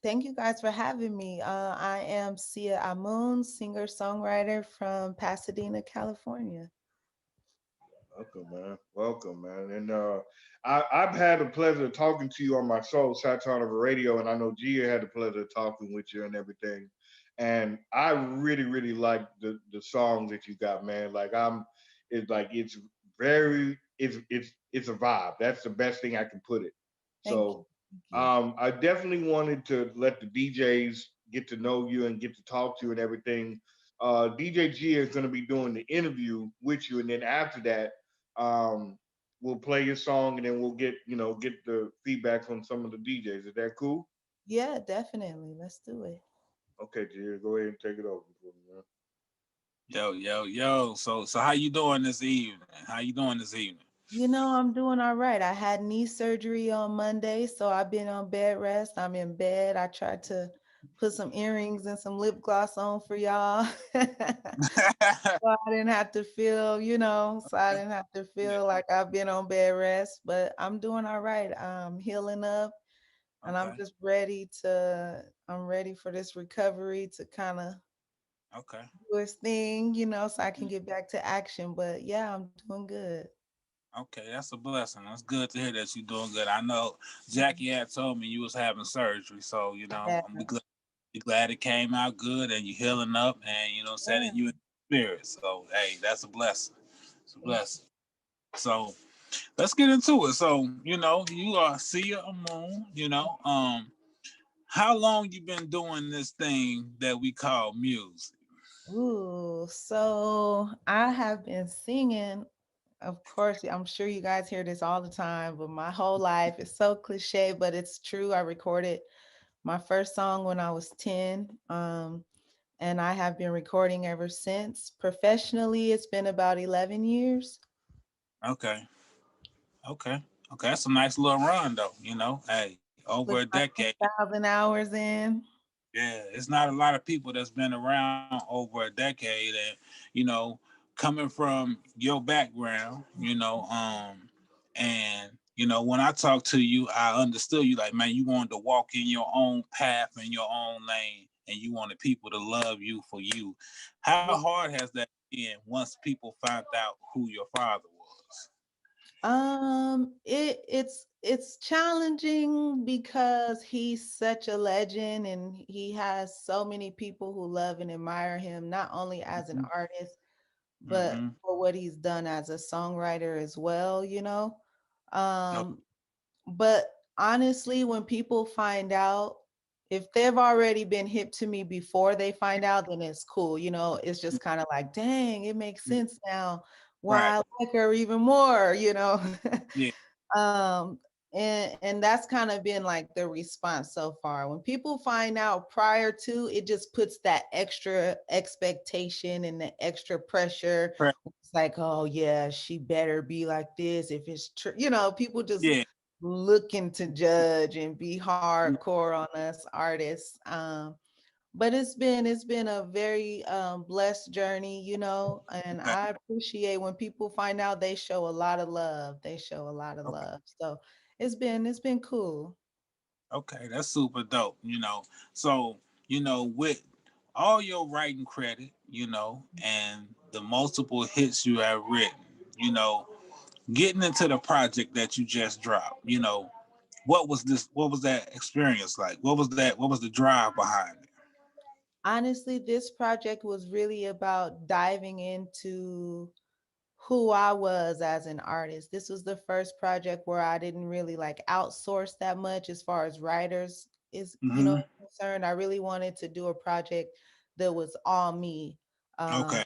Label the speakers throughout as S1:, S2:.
S1: Thank you guys for having me. I am Sia Amun, singer-songwriter from Pasadena, California.
S2: Welcome, man. Welcome, man. And I've had the pleasure of talking to you on my show, Satire of Radio, and I know Gia had the pleasure of talking with you and everything. And I really, really like the songs that you got, man. It's very, it's a vibe. That's the best thing I can put it.
S1: Thank you.
S2: So,
S1: Thank you.
S2: I definitely wanted to let the DJs get to know you and get to talk to you and everything. DJ Gia is going to be doing the interview with you, and then after that, um, we'll play your song, and then we'll get the feedback from some of the DJs. Is that cool?
S1: Yeah, definitely. Let's do it.
S2: Okay, Gia, go ahead and take it over for me, man.
S3: Yo, yo, yo. So how you doing this evening? How you doing this evening?
S1: I'm doing all right. I had knee surgery on Monday, so I've been on bed rest. I'm in bed. I tried to put some earrings and some lip gloss on for y'all. So I didn't have to feel, so I didn't have to
S3: Yeah.
S1: feel like I've been on bed rest, but I'm doing all right. I'm healing up and
S3: Okay.
S1: I'm ready for this recovery to kind of
S3: Okay.
S1: do its thing, so I can get back to action. But yeah, I'm doing good.
S3: Okay, that's a blessing. That's good to hear that you're doing good. I know Jackie had told me you was having surgery, so
S1: Yeah,
S3: be glad it came out good and you healing up and
S1: yeah.
S3: setting you in spirit. So hey, that's a blessing. It's a
S1: Thank
S3: blessing. So let's get into it. So, you are Sia Amun, how long you been doing this thing that we call music?
S1: you. Ooh, so I have been singing. Of course, I'm sure you guys hear this all the time, but my whole life is so cliche, but it's true. I recorded my first song when I was 10. And I have been recording ever since. Professionally, it's been about 11 years.
S3: Okay. Okay. Okay. That's a nice little run though, Hey, over a
S1: Put my
S3: decade.
S1: 10,000 hours in.
S3: Yeah. It's not a lot of people that's been around over a decade and, you know, coming from your background, and when I talked to you, I understood you like, man, you wanted to walk in your own path in your own lane and you wanted people to love you for you. How
S1: Yeah.
S3: hard has that been once people found out who your father was?
S1: It's challenging because he's such a legend and he has so many people who love and admire him, not only as an artist, but
S3: Mm-hmm.
S1: for what he's done as a songwriter as well.
S3: No,
S1: Um, but honestly, when people find out, if they've already been hip to me before they find out, then it's cool. It's just kind of like, dang, it makes sense now
S3: right.
S1: why I like her even more.
S3: Yeah.
S1: um and that's kind of been like the response so far. When people find out prior to, it just puts that extra expectation and the extra pressure.
S3: Right.
S1: It's like, oh yeah, she better be like this if it's true. People just
S3: Yeah.
S1: looking to judge and be hardcore on us artists. But it's been a very blessed journey, and
S3: Okay.
S1: I appreciate when people find out. They show a lot of love. They show a lot of
S3: Okay.
S1: love. So it's been cool.
S3: Okay. That's super dope. So with all your writing credit, and the multiple hits you have written, you know, getting into the project that you just dropped, what was this? What was that experience like? What was that? What was the drive behind it?
S1: Honestly, this project was really about diving into who I was as an artist. This was the first project where I didn't really like outsource that much as far as writers is,
S3: Mm-hmm.
S1: concerned. I really wanted to do a project that was all me. Um,
S3: Okay.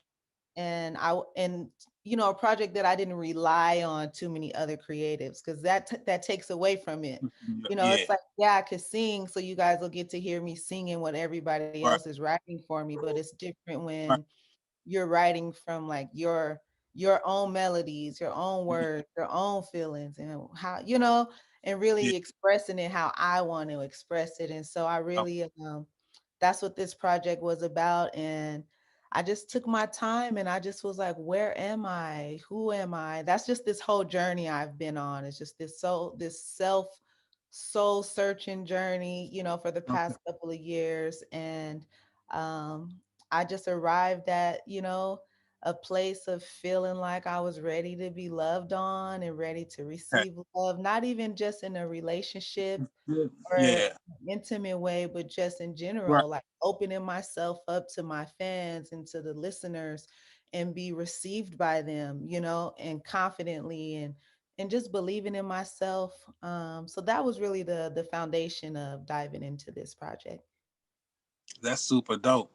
S1: and a project that I didn't rely on too many other creatives, because that takes away from it.
S3: Yeah.
S1: It's like, yeah, I could sing, so you guys will get to hear me singing what everybody else
S3: Right.
S1: is writing for me, but it's different
S3: Right.
S1: when you're writing from like your own melodies, your own
S3: Yeah.
S1: words, your own feelings, and how and
S3: Yeah.
S1: really expressing it how I want to express it. And so I
S3: Oh,
S1: really that's what this project was about. And I just took my time and I just was like, where am I? Who am I? That's just this whole journey I've been on. It's just this self soul searching journey, for the
S3: Okay.
S1: past couple of years. And um, I just arrived at, a place of feeling like I was ready to be loved on and ready to
S3: Okay.
S1: receive love, not even just in a relationship
S3: Good.
S1: or
S3: Yeah.
S1: intimate way, but just in
S3: Right.
S1: general, like opening myself up to my fans and to the listeners and be received by them, and confidently and just believing in myself. So that was really the foundation of diving into this project.
S3: That's super dope.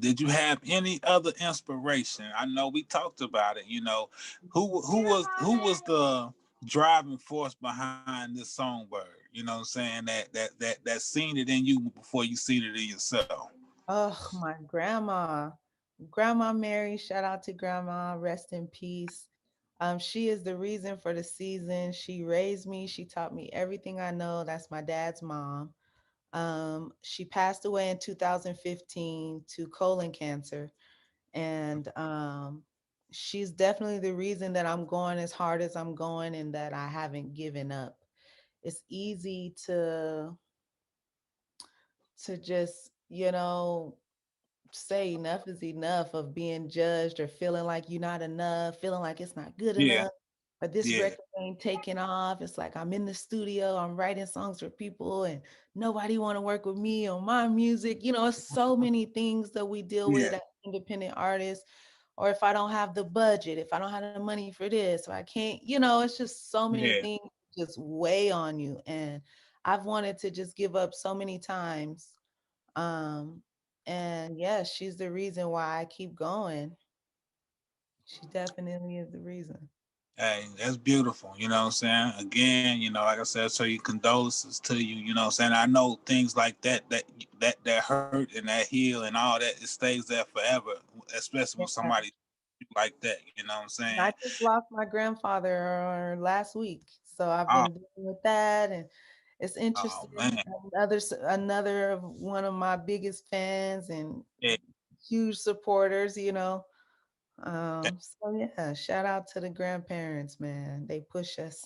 S3: Did you have any other inspiration? I know we talked about it. Who was the driving force behind this songbird? You know what I'm saying? That seen it in you before you seen it in yourself.
S1: Oh, my Grandma Mary, shout out to Grandma, rest in peace. She is the reason for the season. She raised me. She taught me everything I know. That's my dad's mom. She passed away in 2015 to colon cancer. And she's definitely the reason that I'm going as hard as I'm going and that I haven't given up. It's easy to just, say enough is enough of being judged or feeling like you're not enough, feeling like it's not good
S3: Yeah,
S1: enough, or this
S3: yeah,
S1: record ain't taking off. It's like I'm in the studio, I'm writing songs for people and nobody want to work with me on my music. It's so many things that we deal
S3: yeah,
S1: with as independent artists. Or if I don't have the budget, if I don't have the money for this, or I can't, it's just so many
S3: yeah.
S1: things just weigh on you. And I've wanted to just give up so many times. um, and yeah, she's the reason why I keep going. She definitely is the reason.
S3: Hey, that's beautiful. You know what I'm saying? Again, like I said, so your condolences to you. You know what I'm saying? I know things like that hurt and that heal and all that, it stays there forever, especially with
S1: Yeah.
S3: somebody like that. You know what I'm
S1: And
S3: saying?
S1: I just lost my grandfather last week, so I've
S3: Oh,
S1: been dealing with that, and it's
S3: oh
S1: interesting.
S3: man.
S1: Another of one of my biggest fans and
S3: Yeah.
S1: huge supporters. So yeah, shout out to the grandparents, man. They push us.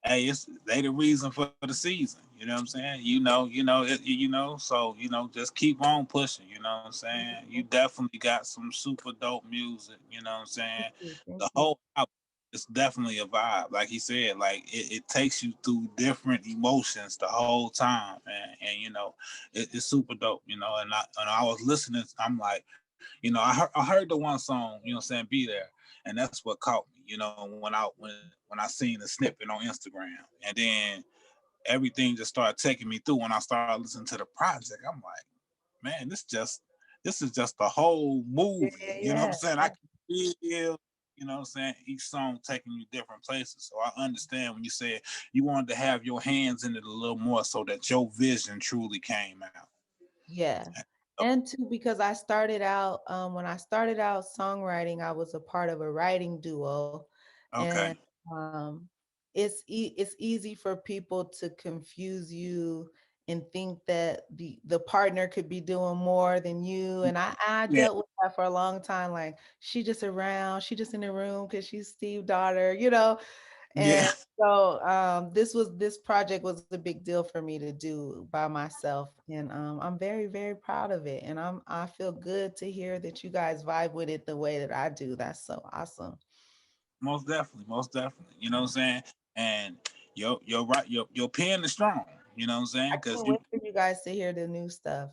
S3: Hey, it's they the reason for the season. You know what I'm saying? So just keep on pushing. You know what I'm saying? You definitely got some super dope music. You know what I'm saying?
S1: Thank you, thank
S3: The
S1: you.
S3: whole album is definitely a vibe. Like he said, like it takes you through different emotions the whole time, man. And it's super dope. And I was listening. I'm like, I heard the one song. You know what I'm saying? Be there, and that's what caught me. When I seen the snippet on Instagram, and then everything just started taking me through. When I started listening to the project, I'm like, man, this is just the whole
S1: Yeah,
S3: movie.
S1: yeah,
S3: You know what I'm
S1: yeah.
S3: saying? I can feel, you know what I'm saying, each song taking you different places. So I understand when you said you wanted to have your hands in it a little more so that your vision truly came out.
S1: Yeah.
S3: So,
S1: And too, because I started out, when I started out songwriting, I was a part of a writing duo. And
S3: okay.
S1: um, it's easy for people to confuse you and think that the partner could be doing more than you. And I
S3: Yeah.
S1: dealt with that for a long time. Like, she just around, she just in the room because she's Steve's daughter,
S3: Yeah.
S1: and so this project was a big deal for me to do by myself, and I'm very very proud of it, and I feel good to hear that you guys vibe with it the way that I do. That's so awesome.
S3: Most definitely, most definitely. You know what I'm saying? And your right, your pen is strong. You know what I'm saying?
S1: I
S3: Because
S1: can't wait for you guys to hear the new stuff.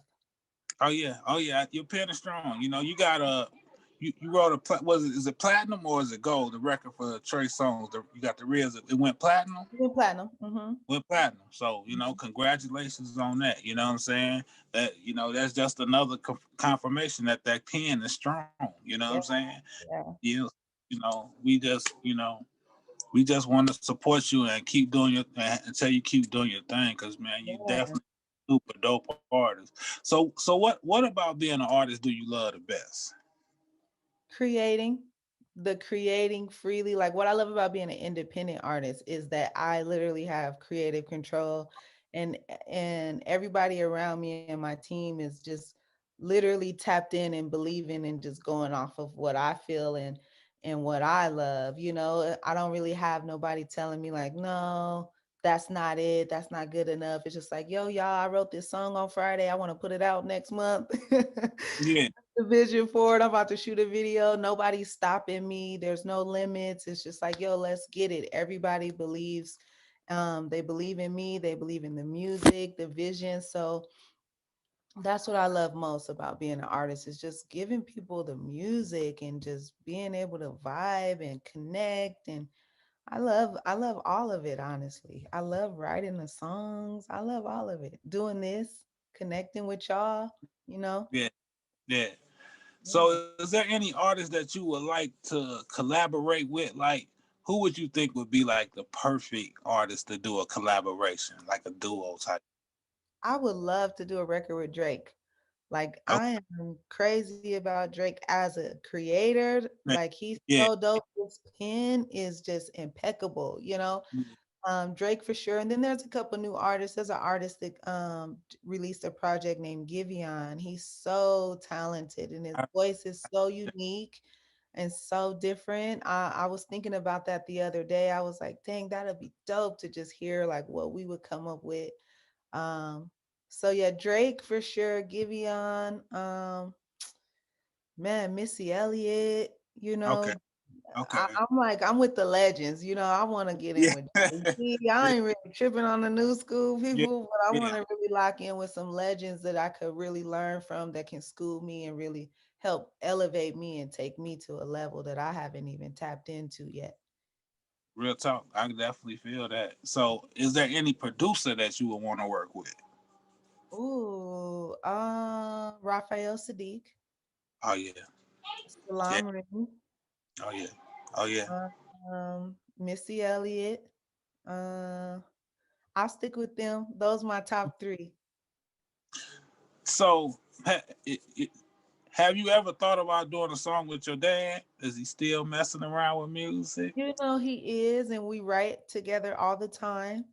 S3: oh yeah, your pen is strong. You got you wrote was it is it platinum or is it gold? The record for Trey Songz. You got the reels. It went platinum.
S1: Even platinum. Mm-hmm.
S3: Went platinum. So congratulations on that. You know what I'm saying? That's just another confirmation that that pen is strong. You know what I'm
S1: Yeah,
S3: saying?
S1: yeah,
S3: You we just want to support you and keep doing your until you keep doing your thing, because man, you
S1: yeah.
S3: definitely super dope artist. So what about being an artist do you love the best?
S1: creating creating freely. Like, what I love about being an independent artist is that I literally have creative control, and everybody around me and my team is just literally tapped in and believing and just going off of what I feel and what I love. I don't really have nobody telling me like, no, that's not it. That's not good enough. It's just like, yo, y'all, I wrote this song on Friday. I want to put it out next month.
S3: Yeah,
S1: The vision for it. I'm about to shoot a video. Nobody's stopping me. There's no limits. It's just like, yo, let's get it. Everybody believes. They believe in me. They believe in the music, the vision. So that's what I love most about being an artist is just giving people the music and just being able to vibe and connect. And I love all of it, honestly. I love writing the songs. I love all of it. Doing this, connecting with y'all, you know.
S3: yeah, yeah. So,
S1: Yeah.
S3: is there any artist that you would like to collaborate with? Like, who would you think would be like the perfect artist to do a collaboration, like a duo type?
S1: I would love to do a record with Drake. Like
S3: Okay,
S1: I am crazy about Drake as a creator.
S3: man.
S1: Like he's
S3: Yeah,
S1: so dope. His pen is just impeccable, you know. Drake for sure. And then there's a couple new artists. There's an artist that released a project named Giveon. He's so talented and his
S3: I-
S1: voice is so unique and so different. I was thinking about that the other day. I was like, dang, that'd be dope to just hear like what we would come up with. Um, so yeah, Drake for sure, Giveon, man, Missy Elliott, you
S3: okay,
S1: know,
S3: okay.
S1: I'm like, I'm with the legends, you know, I want to get in
S3: Yeah,
S1: with Jay-Z. I ain't really tripping on the new school
S3: yeah,
S1: people, but I want
S3: yeah.
S1: to really lock in with some legends that I could really learn from that can school me and really help elevate me and take me to a level that I haven't even tapped into yet.
S3: Real talk. I can definitely feel that. So, is there any producer that you would want to work with?
S1: Ooh, Raphael Sadiq,
S3: Oh yeah, yeah.
S1: Salam Ring,
S3: Oh yeah, oh yeah.
S1: Missy Elliott. Uh, I'll stick with them. Those my top three.
S3: So, have you ever thought about doing a song with your dad? Is he still messing around with music?
S1: You know, he is, and we write together all the time.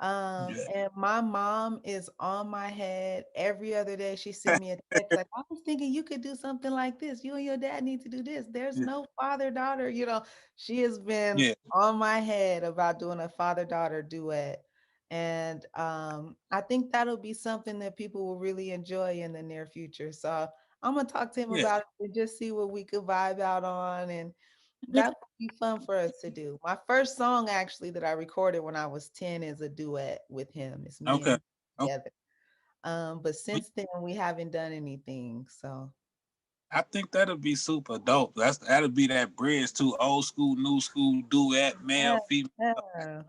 S3: Yeah.
S1: And my mom is on my head every other day. She sent me a text like, I was thinking you could do something like this. You and your dad need to do this. There's
S3: Yeah.
S1: no father-daughter. You know, she has been
S3: Yeah.
S1: on my head about doing a father-daughter duet. And I think that'll be something that people will really enjoy in the near future. So I'm gonna talk to him
S3: Yeah.
S1: about it and just see what we could vibe out on. And
S3: Yeah.
S1: that would be fun for us to do. My first song actually that I recorded when I was 10 is a duet with him. It's me and
S3: Okay.
S1: him
S3: Okay.
S1: together. But since then we haven't done anything. So
S3: I think that'll be super dope. That'll be that bridge to old school, new school duet, male,
S1: yeah,
S3: female.
S1: yeah.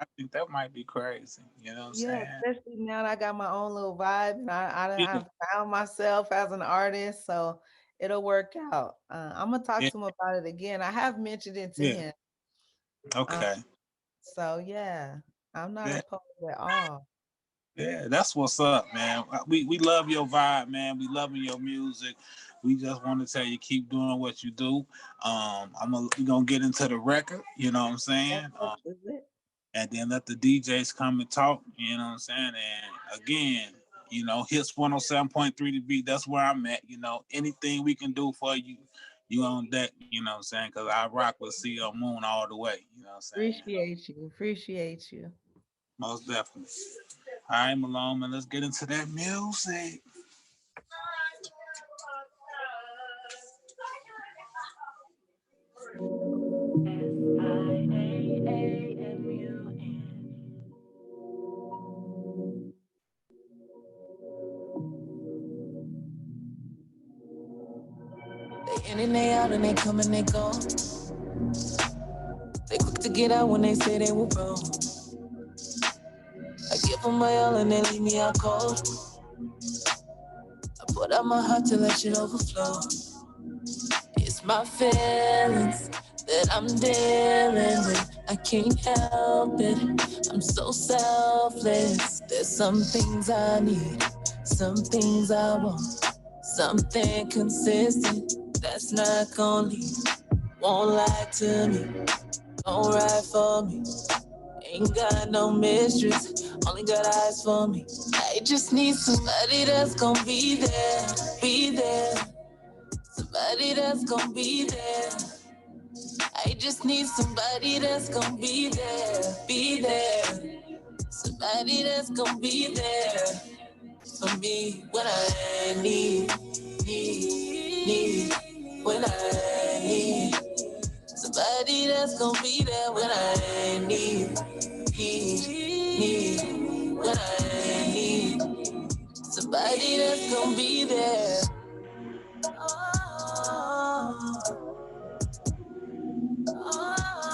S3: I think that might be crazy. You know what I'm
S1: Yeah,
S3: saying?
S1: especially now that I got my own little vibe and
S3: Yeah.
S1: I've found myself as an artist, so it'll work out. I'm gonna talk
S3: Yeah.
S1: to him about it again. I have mentioned it to
S3: Yeah.
S1: him. Um,
S3: Okay.
S1: so yeah, I'm not
S3: Yeah.
S1: opposed at all.
S3: Yeah, that's what's up, man. We love your vibe, man. We loving your music. We just want to tell you keep doing what you do. We gonna get into the record. You know what I'm saying?
S1: Is it?
S3: And then let the DJs come and talk. You know what I'm saying? And again, hits 107.3 to beat. That's where I'm at. Anything we can do for you, you on deck. You know what I'm saying? Because I rock with Sia Moon all the way. You know what I'm saying?
S1: Appreciate you. Appreciate you.
S3: Most definitely. All right, Malone, man. Let's get into that music.
S4: They in and they out and they come and they go. They quick to get out when they say they were wrong. I give them my all and they leave me out cold. I put out my heart to let shit overflow. It's my feelings that I'm dealing with. I can't help it. I'm so selfless. There's some things I need, some things I want, something consistent that's not gonna leave. Won't lie to me, don't ride for me. Ain't got no mistress, only got eyes for me. I just need somebody that's gonna be there, be there. Somebody that's gonna be there. I just need somebody that's gonna be there, be there. Somebody that's gonna be there for me when I need, when I need. Somebody that's gonna be there when I need, when I need. Somebody that's gonna be there.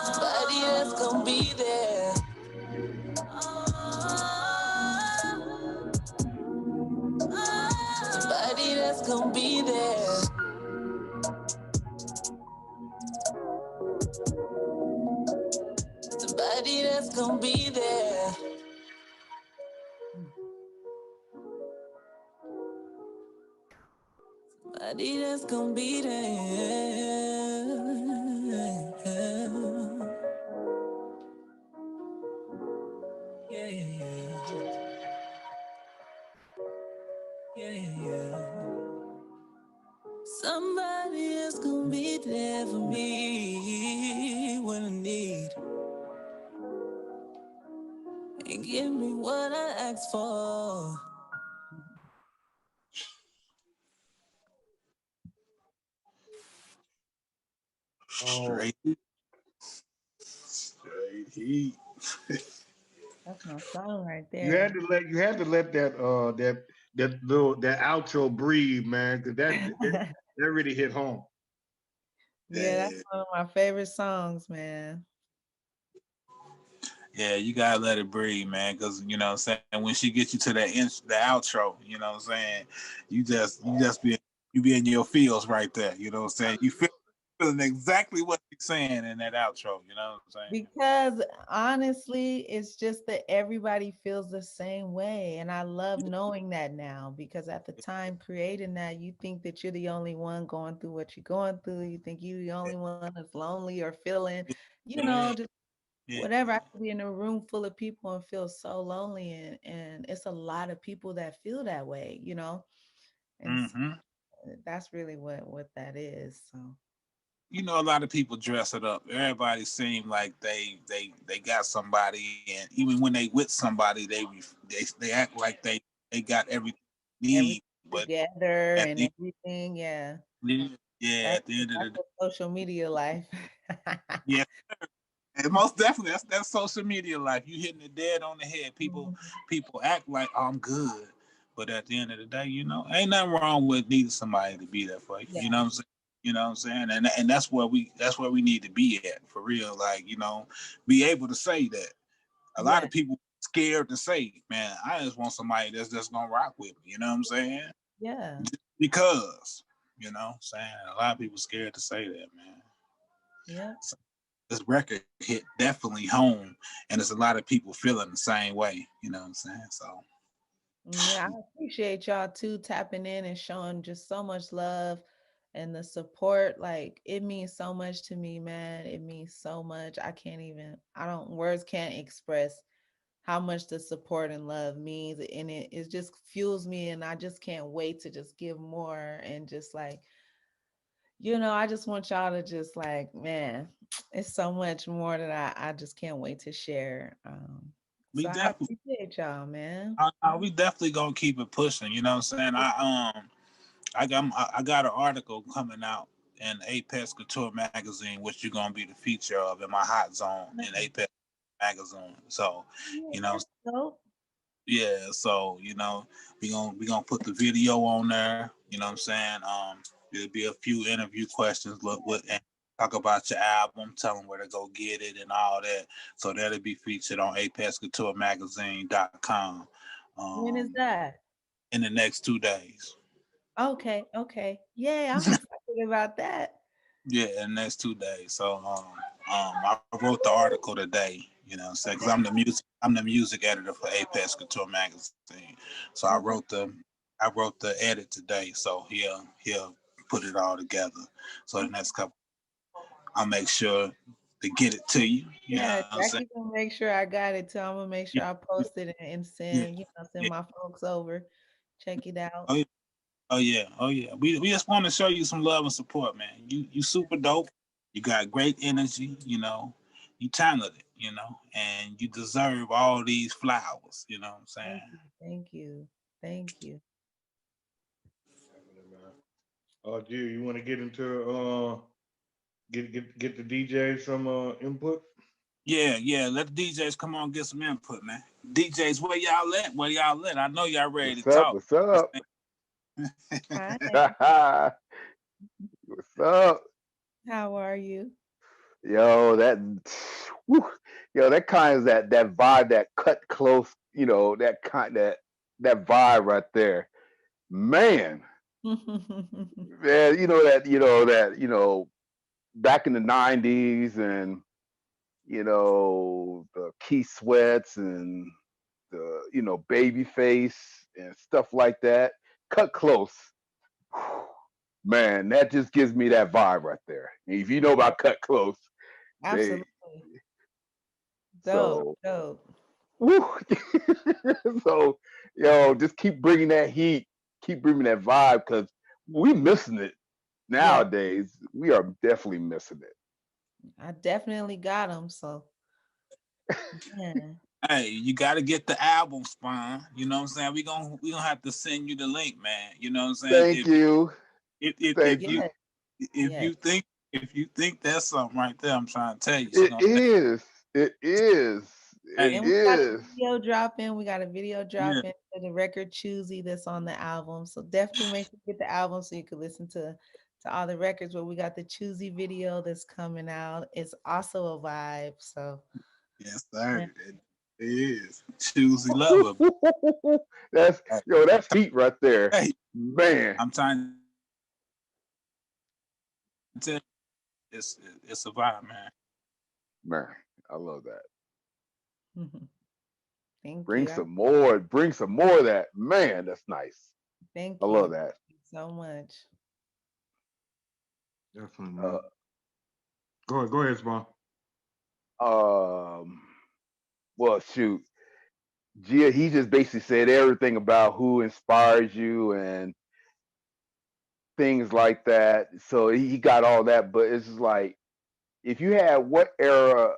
S4: Somebody that's gonna be there. Somebody that's gonna be there. Somebody that's gonna be there. Somebody that's gonna be there. Yeah, yeah, yeah, yeah, yeah. Somebody that's gonna be there for me when I need and give me what I ask for.
S2: Oh,
S3: Straight, straight heat.
S1: That's my song right
S2: you
S1: there.
S2: had to let that outro breathe, man, because that really hit home.
S1: Yeah, that's
S3: Yeah,
S1: one of my favorite songs, man.
S3: yeah, you gotta let it breathe, man. Because you know what I'm saying, when she gets you to the outro, you know what I'm saying, you just be in your feels right there. You know what I'm saying. You feeling exactly what she's saying in that outro. You know what I'm saying.
S1: Because honestly, it's just that everybody feels the same way. And I love knowing that now because at the time creating that, you think that you're the only one going through what you're going through. You think you're the only one that's lonely or feeling,
S3: Yeah,
S1: just
S3: yeah.
S1: whatever. I could be in a room full of people and feel so lonely. And it's a lot of people that feel that way. And
S3: Mm-hmm.
S1: that's really what that is. So,
S3: You know, a lot of people dress it up. Everybody seem like they got somebody, and even when they with somebody, they act like they got everything they
S1: everything
S3: need. But
S1: together
S3: at
S1: and
S3: the
S1: everything. Yeah.
S3: yeah,
S1: That's
S3: at the end of
S1: that's
S3: the day,
S1: the social media life.
S3: yeah, and most definitely that's social media life. You hitting it dead on the head.
S1: Mhm.
S3: People act like, oh, I'm good, but at the end of the day, ain't nothing wrong with needing somebody to be there for you. You know
S1: Yeah,
S3: what I'm saying? You know what I'm saying? And that's where we need to be at for real. Like, be able to say that. A lot
S1: yeah,
S3: of people scared to say, man, I just want somebody that's just gonna rock with me. You know what I'm saying?
S1: yeah,
S3: Because, saying a lot of people scared to say that, man.
S1: yeah.
S3: So this record hit definitely home, and there's a lot of people feeling the same way. You know what I'm saying? So
S1: Yeah, I appreciate y'all too tapping in and showing just so much love and the support. Like it means so much to me, man. It means so much. I don't, words can't express how much the support and love means. And it just fuels me and I just can't wait to just give more and just like I just want y'all to just like, man, it's so much more that I just can't wait to share.
S3: we
S1: So I
S3: definitely,
S1: appreciate y'all, man.
S3: we definitely gonna keep it pushing. You know what I'm saying? I got an article coming out in Apex Couture magazine, which you're gonna be the feature of in my hot zone in
S1: Nice.
S3: Apex magazine. So,
S1: Yeah,
S3: you know,
S1: that's dope.
S3: yeah. So we gonna put the video on there. You know what I'm saying? There'll be a few interview questions. Look what and talk about your album, tell them where to go get it and all that. So that'll be featured on apexcouturemagazine.com
S1: When is
S3: um,
S1: that?
S3: in the next 2 days.
S1: Okay, okay. Yay, I'm excited about that.
S3: Yeah, in the next 2 days. So I wrote the article today. You know, what I'm saying, because I'm the music editor for Apex Couture magazine. So
S1: Okay.
S3: I wrote the edit today. So he'll put it all together. So the
S1: Okay.
S3: next couple, I'll make sure to get it to you. You know
S1: Yeah,
S3: what I'm saying?
S1: Jackie gonna make sure I got it too. I'm gonna make
S3: Yeah,
S1: sure I post it and
S3: yeah,
S1: send
S3: yeah.
S1: my folks over. Check it out.
S3: Oh, yeah. Oh yeah, oh yeah. We just want to show you some love and support, man. You super dope. You got great energy. You talented. and you deserve all these flowers. You know what I'm
S1: Thank
S3: saying?
S1: you. Thank you. Thank you.
S2: Definitely, man. G, you want to get into get the DJ some input?
S3: Yeah, yeah. Let the DJs come on, get some input, man. DJs, where y'all at? Where y'all at? I know y'all ready to
S5: What's up?
S3: talk.
S5: What's up?
S1: Hi.
S5: What's up?
S1: How are you?
S5: Yo, that whew, yo, that kind of that vibe, that cut close, that kind that vibe right there. Man, man, back in the 90s and the Key Sweats and the Babyface and stuff like that. Cut close. Man, that just gives me that vibe right there. And if you know about Cut Close, they
S1: Absolutely. Dope.
S5: so
S1: Dope.
S5: woo. So just keep bringing that heat, keep bringing that vibe because we missing it
S1: Yeah,
S5: nowadays. We are definitely missing it.
S1: I definitely got them. So, yeah.
S3: Hey, you got to get the album, Spawn. You know what I'm saying? We gonna have to send you the link, man. You know what I'm saying?
S5: Thank you,
S3: If
S5: thank
S3: you
S5: you.
S1: Yeah.
S3: if
S1: Yeah.
S3: you think if you think that's something right there, I'm trying to tell you, she
S5: It
S3: gonna think,
S5: is, it is, it
S3: hey,
S1: And we got a
S5: is.
S1: video dropping. We got a video
S3: yeah,
S1: dropping for the record Choosy that's on the album. So definitely make sure you get the album so you can listen to all the records. But we got the Choosy video that's coming out. It's also a vibe. So
S3: yes,
S1: yeah.
S3: sir. It is. Choosy lover.
S5: That's
S3: Hey, I'm
S5: that's heat right there,
S3: hey,
S5: man.
S3: I'm trying to tell you, it's a vibe, man.
S5: Man, I love that.
S1: Thank
S5: Bring
S1: you.
S5: some more. Bring some more of that. Man, that's nice. I
S1: Thank you
S5: love that.
S1: so much.
S2: Definitely,
S5: Uh,
S2: man. Go ahead, Spawn.
S5: um, well, shoot, Gia, he just basically said everything about who inspires you and things like that. So he got all that, but it's just like, if you had what era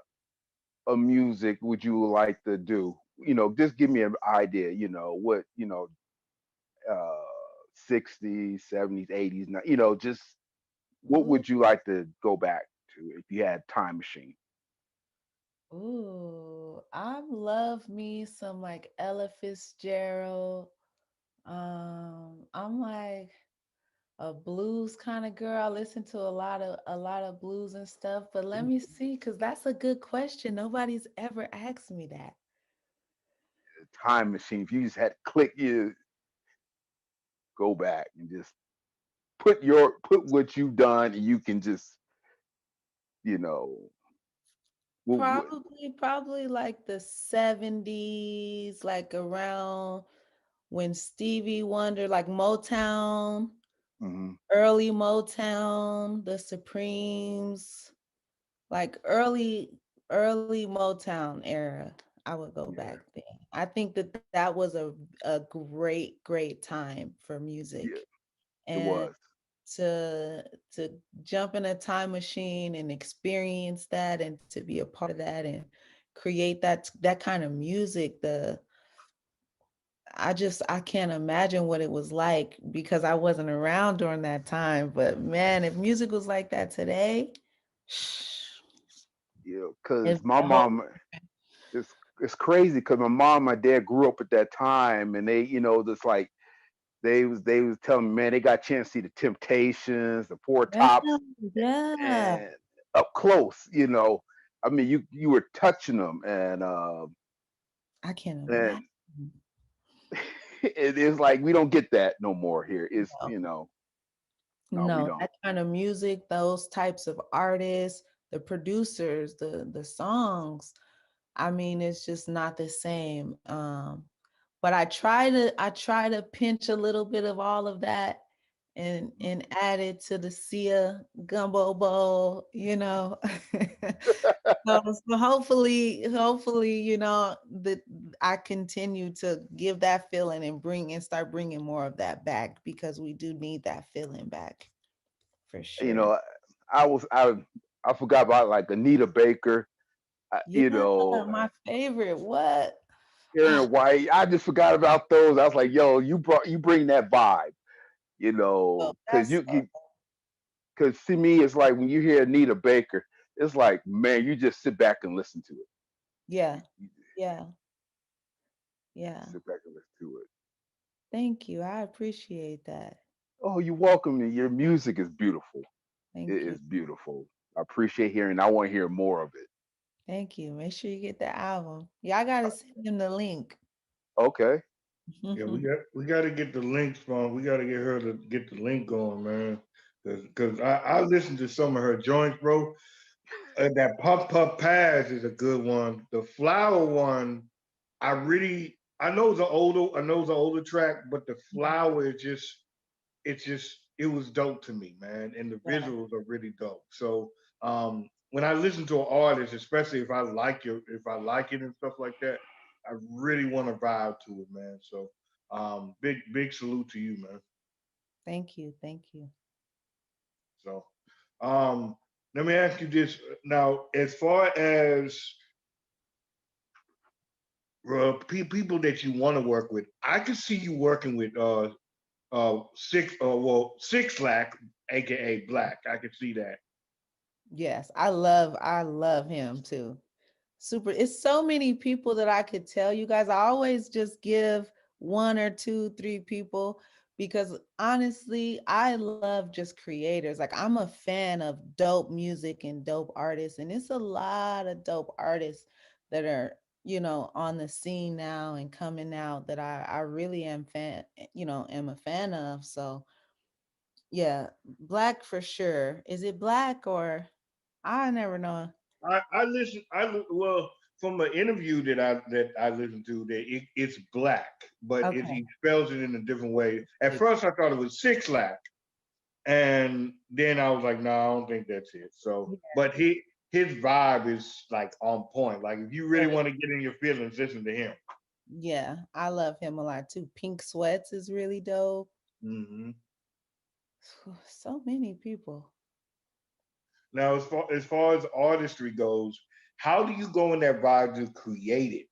S5: of music would you like to do? Just give me an idea. What uh 60s, 70s, 80s. Just what
S1: Ooh,
S5: would you like to go back to if you had time machine?
S1: ooh. I love me some like Ella Fitzgerald. I'm like a blues kind of girl. I listen to a lot of blues and stuff. But let me see, because that's a good question. Nobody's ever asked me that.
S5: Time machine. If you just had to click, you go back and just put what you've done, and you can just you know what.
S1: Probably like the 70s, like around when Stevie Wonder, like Motown,
S5: Hmm.
S1: early Motown, the Supremes, like early Motown era. I would go back
S5: Yeah,
S1: then. I think that was a great time for
S5: yeah,
S1: music.
S5: it
S1: And
S5: was.
S1: to jump in a time machine and experience that and to be a part of that and create that kind of music, the I can't imagine what it was like because I wasn't around during that time. But man, if music was like that today,
S5: Because
S1: it'd be
S5: my
S1: a whole
S5: mom, it's crazy because my mom and my dad grew up at that time, and they, just like they was telling me, man, they got a chance to see the Temptations, the Four
S1: yeah,
S5: Tops,
S1: yeah.
S5: and up close. I mean, you were touching them,
S1: I can't
S5: and
S1: imagine.
S5: it is like we don't get that no more here. It's
S1: No,
S5: no, we
S1: no,
S5: don't.
S1: that kind of music, those types of artists, the producers, the songs. I mean, it's just not the same. But I try to pinch a little bit of all of that and add it to the Sia gumbo bowl. So hopefully, that I continue to give that feeling and start bringing more of that back because we do need that feeling back for
S5: you
S1: sure.
S5: know, I was I forgot about like Anita Baker.
S1: Yeah,
S5: You know,
S1: my favorite. What? Ah,
S5: Aaron White. I just forgot about those. I was like, yo, you bring that vibe. You
S1: oh,
S5: know, because
S1: that's
S5: you because to me, it's like when you hear Anita Baker, it's like, man, you just sit back and listen to it.
S1: yeah,
S5: You
S1: yeah, yeah.
S5: sit back and listen to it.
S1: Thank you. I appreciate that.
S5: Oh, you're welcome. Your music is beautiful. It
S1: Thank you.
S5: is beautiful. I appreciate hearing. I want to hear more of it.
S1: Thank you. Make sure you get the album. Y'all gotta send him the link.
S5: Okay.
S2: Yeah, we got to get the link from. We got to get her to get the link going, man. Because I listened to some of her joints, bro. That Puff Puff Pass is a good one. The Flower one, I know it's an older track, but the Flower is just it was dope to me, man, and the
S1: Yeah,
S2: visuals are really dope. So when I listen to an artist, especially if I like it and stuff like that, I really want to vibe to it, man. So big salute to you, man.
S1: thank you. Thank you.
S2: So um, let me ask you this now: as far as people that you want to work with, I could see you working with Six Lack, aka Black. I could see that.
S1: Yes, I love him too. Super. It's so many people that I could tell you guys. I always just give one or two, three people because honestly, I love just creators. Like I'm a fan of dope music and dope artists, and it's a lot of dope artists that are, on the scene now and coming out that I really am am a fan of. So yeah, Black for sure. Is it Black or I never know.
S2: I listen. Well, from an interview that I listened to, that it's Black, but
S1: Okay.
S2: he spells it in a different way. At first, I thought it was Six Lack, and then I was like, no, I don't think that's it. So, but his vibe is like on point. Like if you really
S1: Yeah.
S2: want to get in your feelings, listen to him.
S1: Yeah, I love him a lot too. Pink Sweats is really dope.
S2: Hmm.
S1: So many people.
S2: Now, as far as artistry goes, how do you go in that vibe to create it?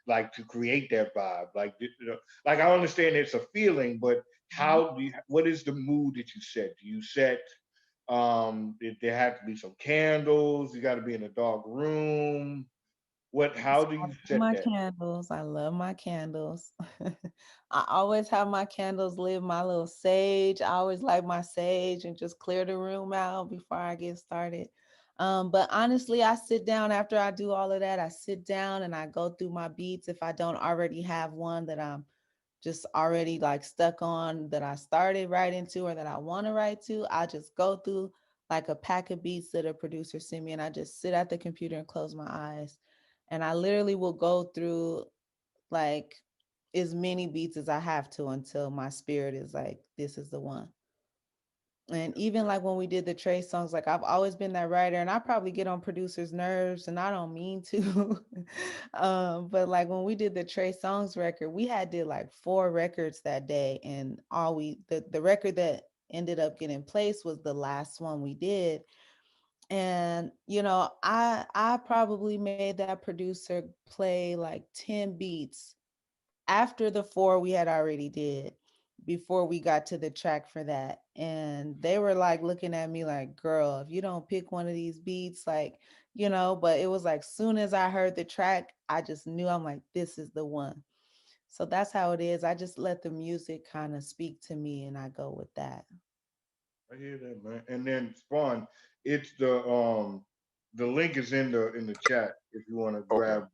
S2: Like to create that vibe, like I understand it's a feeling, but
S1: Mhm.
S2: what is the mood that you set? Do you set there have to be some candles? You got to be in a dark room. How do
S1: I
S2: you
S1: love
S2: set
S1: my
S2: that?
S1: candles. I love my candles. I always have my candles lit, my little sage. I always light my sage and just clear the room out before I get started. But honestly, I sit down after I do all of that. I sit down and I go through my beats if I don't already have one that I'm just already like stuck on that I started writing to or that I want to write to. I just go through like a pack of beats that a producer sent me and I just sit at the computer and close my eyes. And I literally will go through like as many beats as I have to until my spirit is like, this is the one. And even like when we did the Trey songs, like I've always been that writer, and I probably get on producers' nerves, and I don't mean to. But like when we did the Trey Songs record, we had did like 4 records that day, and the record that ended up getting placed was the last one we did. And I probably made that producer play like 10 beats after the 4 we had already did before we got to the track for that. And they were like looking at me like, girl, if you don't pick one of these beats, like, but it was like soon as I heard the track, I just knew. I'm like, this is the one. So that's how it is. I just let the music kind of speak to me and I go with that.
S2: I hear that, man. And then Spawn, it's the link is in the chat if you want to
S5: Okay.
S2: grab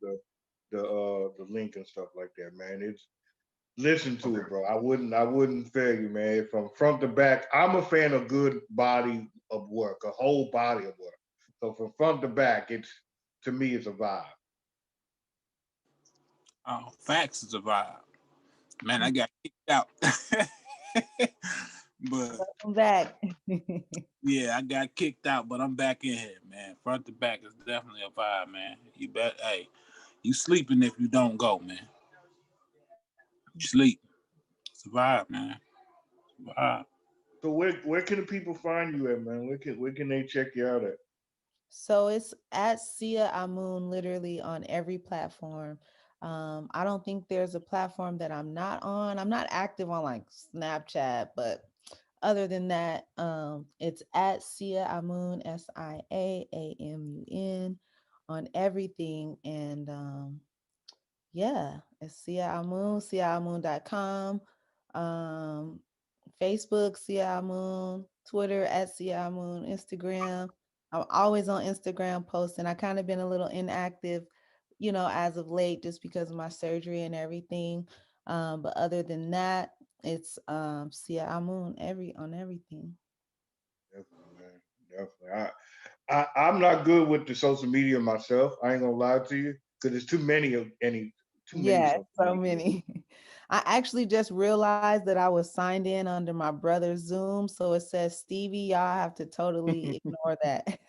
S2: the link and stuff like that, man. It's listen to
S5: Okay.
S2: it, bro. I wouldn't fail you, man. From front to back, I'm a fan of good body of work, a whole body of work. So from front to back, it's to me it's a vibe.
S3: Facts is a vibe. Man, I got kicked out. But
S1: Welcome back.
S3: yeah, I got kicked out, but I'm back in here, man. Front to back is definitely a vibe, man. You bet. Hey, you sleeping if you don't go, man. You sleep. It's a vibe, man. It's a vibe.
S2: So where can the people find you at, man? Where can they check you out at?
S1: So it's at Sia Amun literally on every platform. I don't think there's a platform that I'm not on. I'm not active on like Snapchat, but other than that, it's at Sia Amun, SIAAMUN on everything. And yeah, it's Sia Amun, siaamun.com, um, Facebook, Sia Amun, Twitter at Sia Amun, Instagram. I'm always on Instagram posting. I kind of been a little inactive, as of late just because of my surgery and everything. But other than that, it's Sia Amun on everything.
S2: Definitely, man. Definitely. I'm not good with the social media myself. I ain't gonna lie to you, because there's too many
S1: Yeah,
S2: social
S1: so
S2: media.
S1: many. I actually just realized that I was signed in under my brother's Zoom. So it says Stevie. Y'all have to totally ignore that.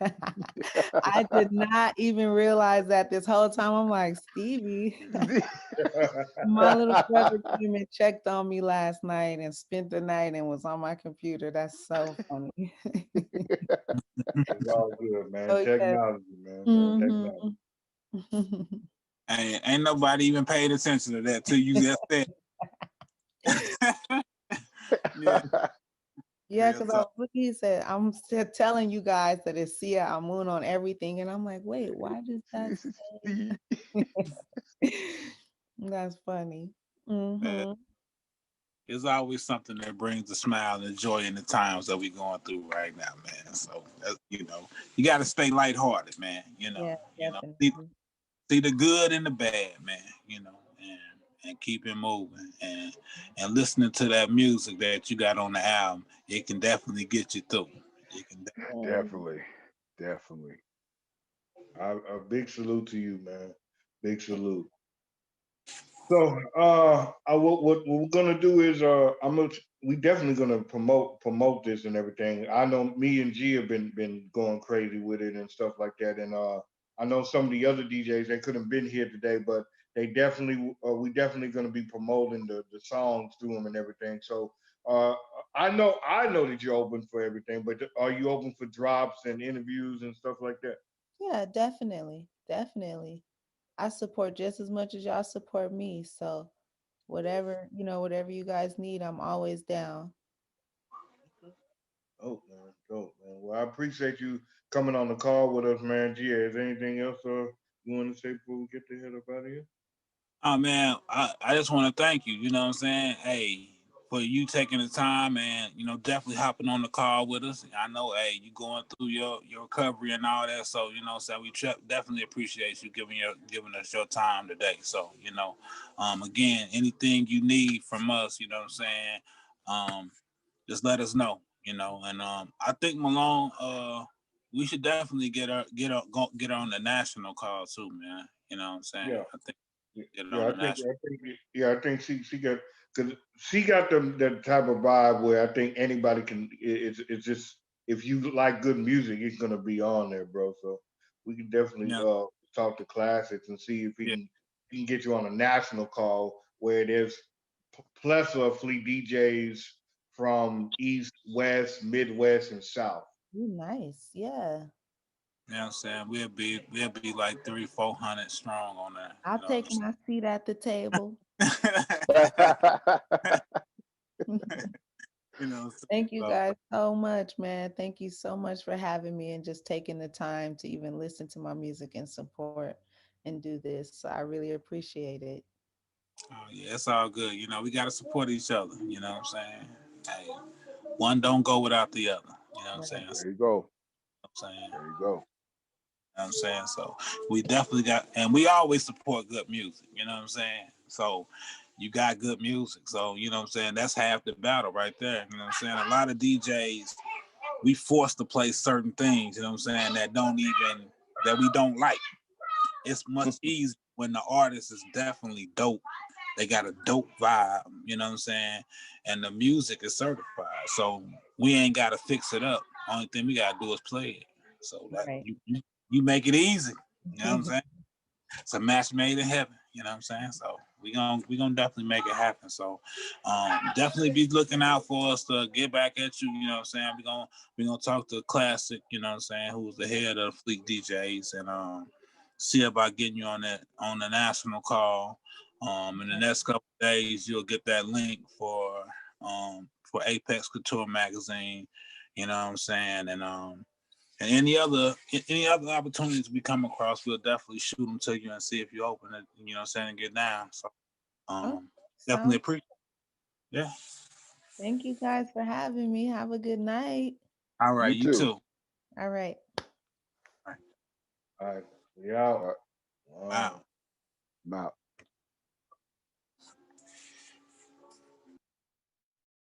S1: I did not even realize that this whole time. I'm like, Stevie. My little brother came and checked on me last night and spent the night and was on my computer. That's so funny.
S2: It's all good, man.
S1: So yes.
S2: Technology, man.
S1: Hmm.
S2: Technology.
S3: Ain't nobody even paid attention to that till you just said. Yeah,
S1: Yeah,
S3: real
S1: because I
S3: talk.
S1: was looking, he said, I'm still telling you guys that it's Sia Amun on everything. And I'm like, wait, why does that
S5: See?
S1: say? That's funny.
S3: Man,
S1: Hmm.
S3: it's always something that brings a smile and joy in the times that we going through right now, man. So that's, you got to stay lighthearted, man.
S1: Yeah,
S3: See,
S1: definitely.
S3: see the good and the bad, man. And keep it moving and listening to that music that you got on the album. It can definitely get you through. It can.
S1: Mhm.
S5: Definitely. Definitely.
S2: A big salute to you, man. Big salute. So, what we're gonna do is, we definitely gonna promote this and everything. I know me and G have been going crazy with it and stuff like that, and I know some of the other DJs they couldn't been here today, but we definitely gonna be promoting the songs through them and everything. So, uh, I know that you're open for everything, but are you open for drops and interviews and stuff like that?
S1: Yeah, definitely. Definitely. I support just as much as y'all support me. So whatever you guys need, I'm always down.
S2: Dope, man. Dope, man. Well, I appreciate you coming on the call with us, man. Gia, is there anything else you want to say before we get the hell up out of here?
S3: Oh man, I just want to thank you. You know what I'm saying? Hey, for you taking the time and definitely hopping on the call with us. I know, hey, you going through your recovery and all that. So so we definitely appreciate you giving us your time today. So again, anything you need from us, you know what I'm saying? Um, just let us know. And I think Malone, we should definitely get on the national call too, man. You know what I'm saying?
S2: Yeah.
S3: I think
S2: Yeah,
S3: get
S2: yeah,
S3: on the national.
S2: I think she got because she got the type of vibe where I think anybody can. It's just if you like good music, it's gonna be on there, bro. So we can definitely
S3: Yeah,
S2: talk to classics and see if
S3: yeah,
S2: he can get you on a national call where there's plethora of fleet DJs from East, West, Midwest, and South.
S1: Ooh, nice. Yeah.
S3: you know what I'm saying? We'll be like 300-400 strong on that.
S1: I'll take my seat at the table.
S3: You know what I'm saying?
S1: Thank you
S3: So
S1: guys so much, man. Thank you so much for having me and just taking the time to even listen to my music and support and do this. So I really appreciate it.
S3: yeah, it's all good. We gotta support each other. You know what I'm saying? Hey, one don't go without the other. You know what I'm saying?
S1: Right.
S3: That's
S5: There you go.
S3: what I'm saying.
S5: There you go.
S3: You know what I'm saying? So we definitely got, and we always support good music. You know what I'm saying? So you got good music. So, you know what I'm saying? That's half the battle right there. You know what I'm saying? A lot of DJs, we forced to play certain things, you know what I'm saying, that we don't like. It's much easier when the artist is definitely dope. They got a dope vibe, you know what I'm saying? And the music is certified. So we ain't gotta fix it up. Only thing we gotta do is play it. So that
S1: Right.
S3: you make it easy. You know what I'm saying? It's a match made in heaven. You know what I'm saying? So we gonna definitely make it happen. So definitely be looking out for us to get back at you. You know what I'm saying? We gonna talk to Classic. You know what I'm saying? Who's the head of Fleet DJs, and see about getting you on the national call. In the next couple of days, you'll get that link for Apex Couture magazine. You know what I'm saying? And any other opportunities we come across, we'll definitely shoot them to you and see if you open it. You know what I'm saying? And get down. So
S1: Oh,
S3: definitely
S1: sounds.
S3: appreciate. Yeah.
S1: Thank you guys for having me. Have a good night.
S3: All right.
S5: You
S3: You
S5: too.
S3: too.
S1: All right.
S3: All right.
S2: All right. We out.